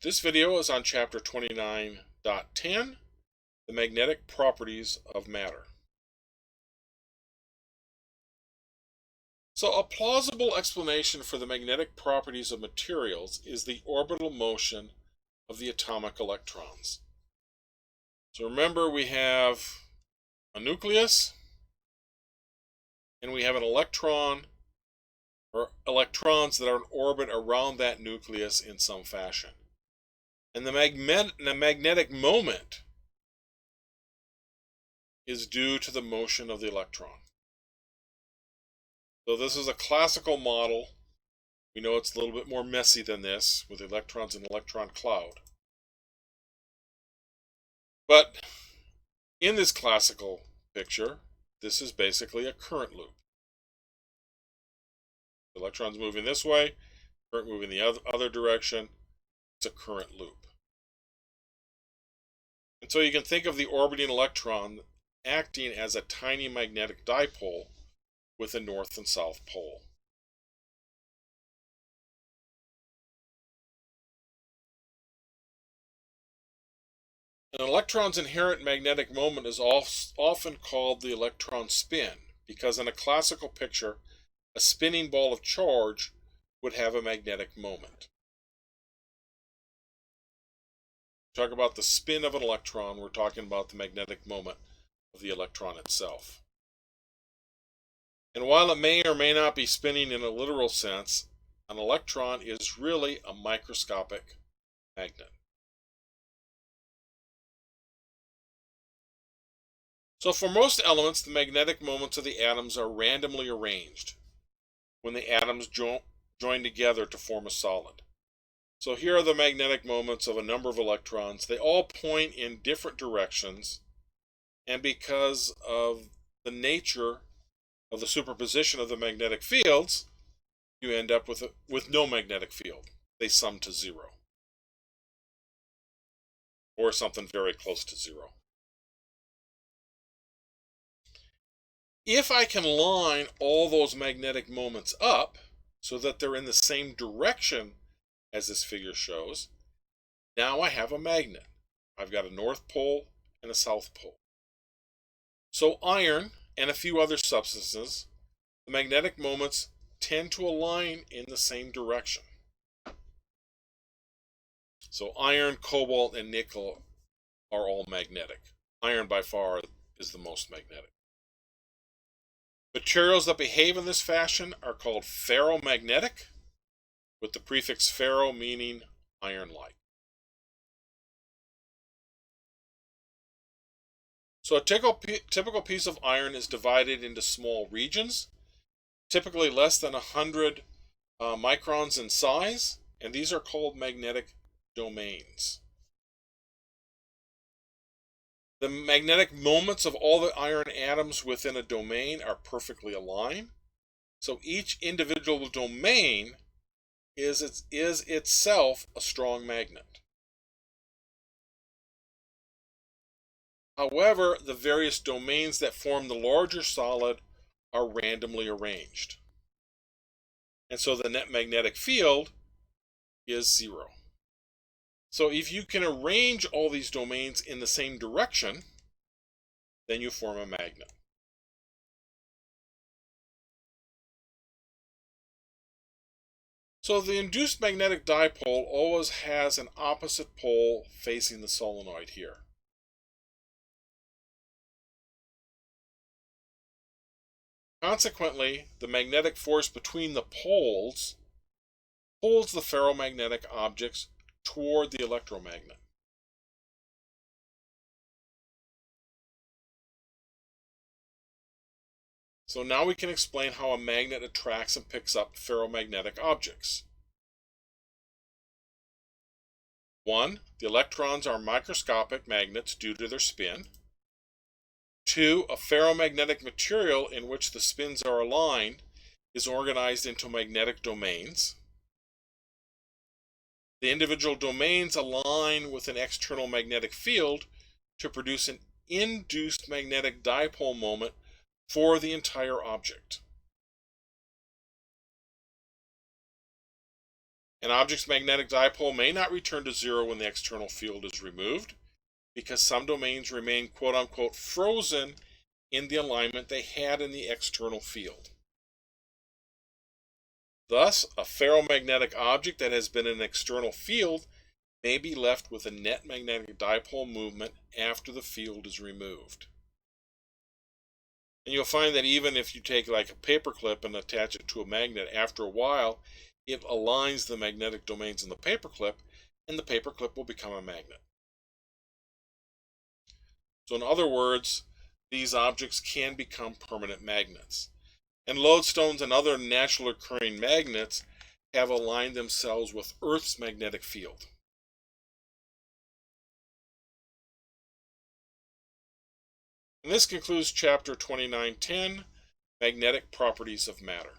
This video is on chapter 29.10, the magnetic properties of matter. So a plausible explanation for the magnetic properties of materials is the orbital motion of the atomic electrons. So remember, we have a nucleus and we have an electron or electrons that are in orbit around that nucleus in some fashion. And the magnetic moment is due to the motion of the electron. So this is a classical model. We know it's a little bit more messy than this with electrons in an electron cloud. But in this classical picture, this is basically a current loop. The electrons moving this way, current moving the other direction. It's a current loop. And so you can think of the orbiting electron acting as a tiny magnetic dipole with a north and south pole. An electron's inherent magnetic moment is often called the electron spin, because in a classical picture, a spinning ball of charge would have a magnetic moment. Talk about the spin of an electron, we're talking about the magnetic moment of the electron itself. And while it may or may not be spinning in a literal sense, an electron is really a microscopic magnet. So for most elements, the magnetic moments of the atoms are randomly arranged when the atoms join together to form a solid. So here are the magnetic moments of a number of electrons. They all point in different directions, and because of the nature of the superposition of the magnetic fields, you end up with no magnetic field. They sum to zero, or something very close to zero. If I can line all those magnetic moments up so that they're in the same direction as this figure shows, now I have a magnet. I've got a north pole and a south pole. So iron and a few other substances, the magnetic moments tend to align in the same direction. So iron, cobalt, and nickel are all magnetic. Iron by far is the most magnetic. Materials that behave in this fashion are called ferromagnetic, with the prefix ferro meaning iron-like. So a typical piece of iron is divided into small regions, typically less than 100 microns in size, and these are called magnetic domains. The magnetic moments of all the iron atoms within a domain are perfectly aligned. So each individual domain is itself a strong magnet. However, the various domains that form the larger solid are randomly arranged. And so the net magnetic field is zero. So if you can arrange all these domains in the same direction, then you form a magnet. So the induced magnetic dipole always has an opposite pole facing the solenoid here. Consequently, the magnetic force between the poles pulls the ferromagnetic objects toward the electromagnet. So now we can explain how a magnet attracts and picks up ferromagnetic objects. 1. The electrons are microscopic magnets due to their spin. 2. A ferromagnetic material in which the spins are aligned is organized into magnetic domains. The individual domains align with an external magnetic field to produce an induced magnetic dipole moment for the entire object. An object's magnetic dipole may not return to zero when the external field is removed, because some domains remain quote-unquote frozen in the alignment they had in the external field. Thus, a ferromagnetic object that has been in an external field may be left with a net magnetic dipole movement after the field is removed. And you'll find that even if you take like a paper clip and attach it to a magnet, after a while it aligns the magnetic domains in the paper clip, and the paper clip will become a magnet. So in other words, these objects can become permanent magnets. And lodestones and other naturally occurring magnets have aligned themselves with Earth's magnetic field. And this concludes chapter 2910, Magnetic Properties of Matter.